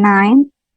9,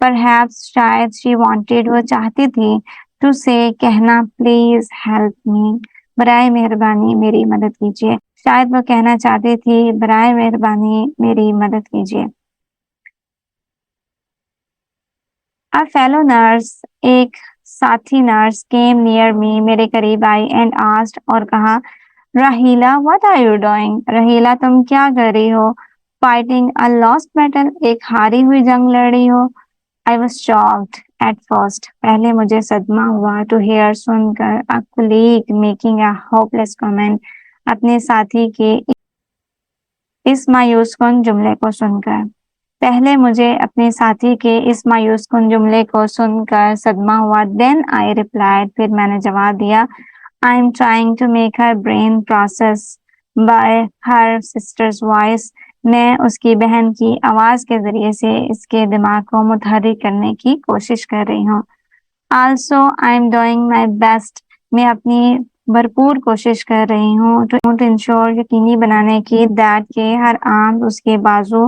Perhaps شاید she wanted وہ چاہتی تھی to say کہنا please help me برائے مہربانی میری مدد کیجیے. شاید وہ کہنا چاہتی تھی برائے مہربانی میری مدد کیجیے. A fellow nurse ایک ساتھی نرس came near me میرے قریب آئی and asked اور کہا Rahila what are you doing؟ Rahila تم کیا کر رہی ہو؟ Fighting a lost battle ایک ہاری ہوئی جنگ لڑ رہی ہو. I was shocked at first پہلے مجھے صدمہ ہوا to hear سن کر a colleague making a hopeless comment اپنے ساتھی کے اس مایوس کن جملے کو سن کر. پہلے مجھے اپنے ساتھی کے اس مایوس کن جملے کو سن کر صدمہ ہوا. Then I replied پھر میں نے جواب دیا I'm trying to make her brain process by her sister's voice میں اس کی بہن کی آواز کے ذریعے سے اس کے دماغ کو متحرک کرنے کی کوشش کر رہی ہوں. Also I'm doing my best میں اپنی بھرپور کوشش کر رہی ہوں to ensure یقینی بنانے کی that کہ ہر آرم اس کے بازو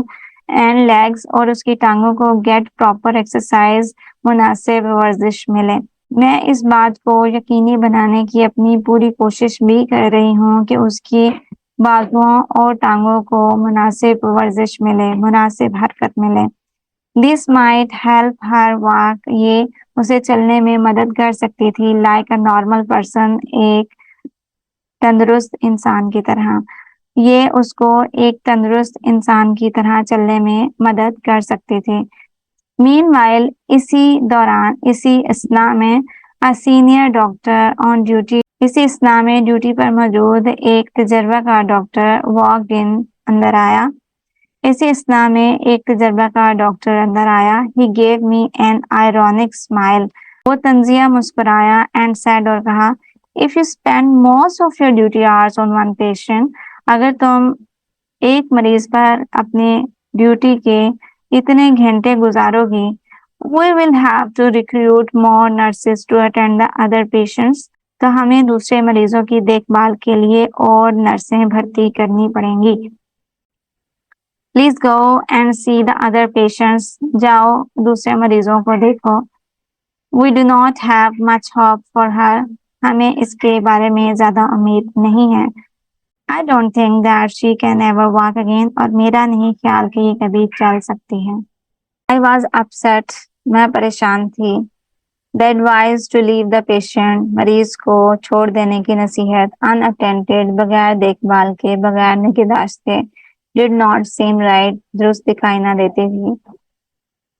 اینڈ لیگز اور اس کی ٹانگوں کو گیٹ پراپر ایکسرسائز مناسب ورزش ملے. میں اس بات کو یقینی بنانے کی اپنی پوری کوشش بھی کر رہی ہوں کہ اس کی بازوؤں اور ٹانگوں کو مناسب ورزش ملے مناسب حرکت ملے. This might help her walk یہ اسے چلنے میں مدد کر سکتی تھی like a normal person ایک تندرست انسان کی طرح. یہ اس کو ایک تندرست انسان کی طرح چلنے میں مدد کر سکتے تھے. Meanwhile اسی دوران اسی اثناء میں a senior doctor on duty اسی اثناء میں ڈیوٹی پر موجود ایک تجربہ کار ڈاکٹر walked in اندر آیا. اسی اثناء میں ایک تجربہ کار ڈاکٹر اندر آیا. He gave me an ironic smile وہ طنزیہ مسکرایا and said اور کہا If you spend most of your duty hours on one patient اگر تم ایک مریض پر اپنے ڈیوٹی کے اتنے گھنٹے گزارو گی we will have to recruit more nurses to attend the other patients تو ہمیں دوسرے مریضوں کی دیکھ بھال کے لیے اور نرسیں بھرتی کرنی پڑیں گی. Please go and see the other patients جاؤ دوسرے مریضوں کو دیکھو. We do not have much hope for her ہمیں اس کے بارے میں زیادہ امید نہیں ہے. I don't think that she can ever walk again اور میرا نہیں خیال کہ یہ کبھی چل سکتی ہے. I was upset میں پریشان تھی. The advice to leave the patient مریض کو چھوڑ دینے کی نصیحت unattended بغیر دیکھ بھال کے بغیر نگہداشت کے did not seem right درست دکھائی نہ دیتی تھی.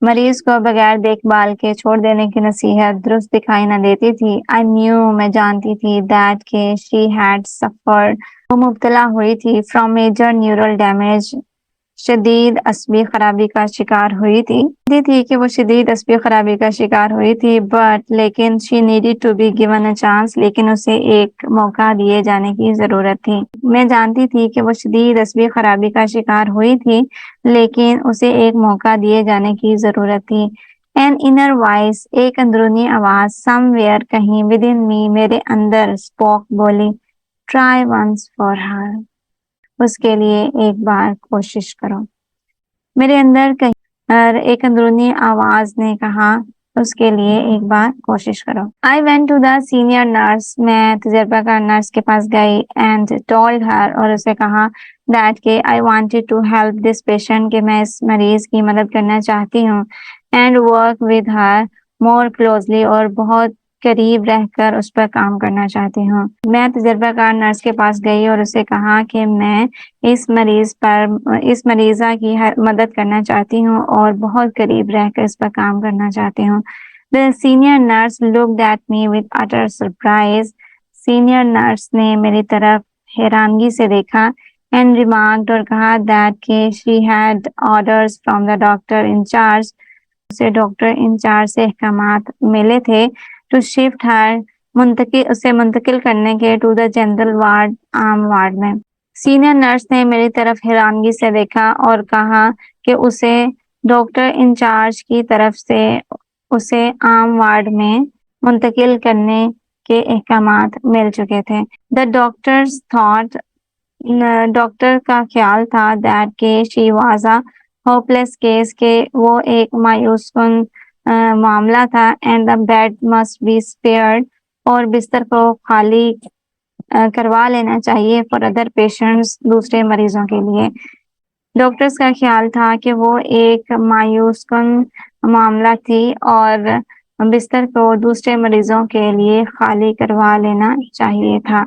مریض کو بغیر دیکھ بھال کے چھوڑ دینے کی نصیحت درست دکھائی نہ دیتی تھی. I knew میں جانتی تھی that کہ she had suffered وہ مبتلا ہوئی تھی from major neural damage شدید عصبی خرابی کا شکار ہوئی تھی. کہ وہ شدید عصبی خرابی کا شکار ہوئی تھی but لیکن she needed to be given a chance لیکن اسے ایک موقع دیے جانے کی ضرورت تھی. میں جانتی تھی کہ وہ شدید عصبی خرابی کا شکار ہوئی تھی لیکن اسے ایک موقع دیے جانے کی ضرورت تھی. An inner voice ایک اندرونی آواز somewhere کہیں within me میرے اندر spoke بولی try once for her اس کے لیے ایک بار کوشش کرو. میرے اندر کہیں ایک اندرونی آواز نے کہا اس کے لیے ایک بار کوشش کرو. I went to the senior nurse میں تجربہ کار نرس کے پاس گئی and told her اور اسے کہا that کہ I wanted to help this patient کہ میں اس مریض کی مدد کرنا چاہتی ہوں and work with her more closely اور بہت قریب رہ کر اس پر کام کرنا چاہتی ہوں. میں تجربہ کار نرس کے پاس گئی اور اسے کہا کہ میں اس مریضہ کی مدد کرنا چاہتی ہوں اور بہت قریب رہ کر اس پر کام کرنا چاہتی ہوں. The senior nurse looked at me with utter surprise. Senior nurse نے میری طرف حیرانگی سے دیکھا and remarked اور کہا that کہ she had orders from the doctor in charge اسے ڈاکٹر انچارج سے احکامات ملے تھے to shift her اسے منتقل کرنے کے to the general ward عام وارڈ میں. سینئر نرس نے میری طرف حیرانگی سے دیکھا اور کہا کہ اسے ڈاکٹر انچارج کی طرف سے اسے عام وارڈ میں منتقل کرنے کے احکامات مل چکے تھے. The doctors thought ڈاکٹر کا خیال تھا that کہ she was a hopeless case کہ وہ ایک مایوس کن معاملہ تھا and the bed must be spared اور بستر کو خالی کروا لینا چاہیے فار ادر پیشنٹس دوسرے مریضوں کے لیے. ڈاکٹرز کا خیال تھا کہ وہ ایک مایوس کن معاملہ تھی اور بستر کو دوسرے مریضوں کے لیے خالی کروا لینا چاہیے تھا.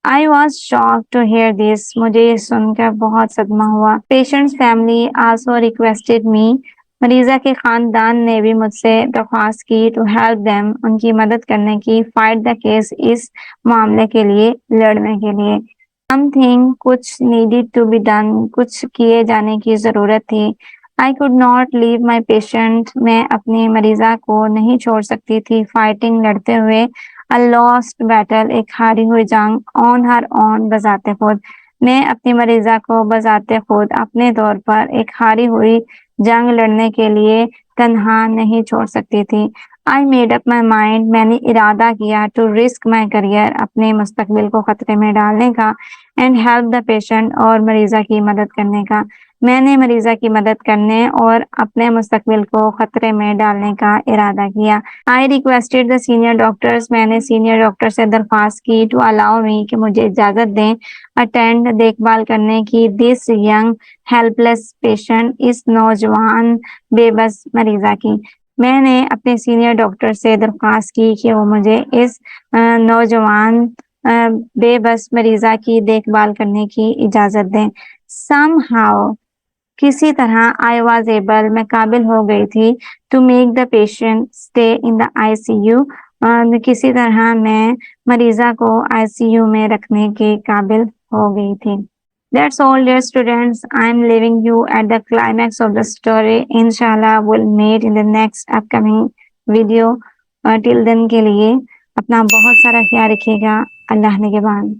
I was shocked to hear this. مجھے یہ سن کر بہت صدمہ ہوا. Patient's family also requested me. مریضہ کے خاندان نے بھی مجھ سے درخواست کی to help them. ان کی مدد کرنے کی fight the case اس معاملے کے لیے لڑنے کے لیے. Something کچھ needed to be done. کچھ کیے جانے کی ضرورت تھی. I could not leave my patient. میں اپنی مریضہ کو نہیں چھوڑ سکتی تھی fighting لڑتے ہوئے. A lost battle ایک ہاری ہوئی جنگ on her own بذات خود. میں اپنی مریضہ کو بذات خود اپنے طور پر ایک ہاری ہوئی جنگ لڑنے کے لیے تنہا نہیں چھوڑ سکتی تھی. I made up my mind. میں نے ارادہ کیا to risk my career اپنے مستقبل کو خطرے میں ڈالنے کا and help the patient اور مریضہ کی مدد کرنے کا. میں نے مریضہ کی مدد کرنے اور اپنے مستقبل کو خطرے میں ڈالنے کا ارادہ کیا. I requested the senior doctors. میں نے سینئر ڈاکٹر سے درخواست کی to allow me کہ مجھے اجازت دیں attend دیکھ بھال کرنے کی this young helpless patient اس نوجوان بے بس مریضہ کی. میں نے اپنے سینئر ڈاکٹر سے درخواست کی کہ وہ مجھے اس نوجوان بے بس مریضہ کی دیکھ بھال کرنے کی اجازت دیں. Somehow کسی طرح I was able میں قابل ہو گئی تھی to make the patient stay in the ICU. کسی طرح میں مریضہ کو ICU میں رکھنے کے قابل ہو گئی تھی. That's all dear students. I'm leaving you at the climax of the story. Inshallah we'll meet in the next upcoming video. Till then کے لیے اپنا بہت سارا خیال رکھیے گا. اللہ نگہبان.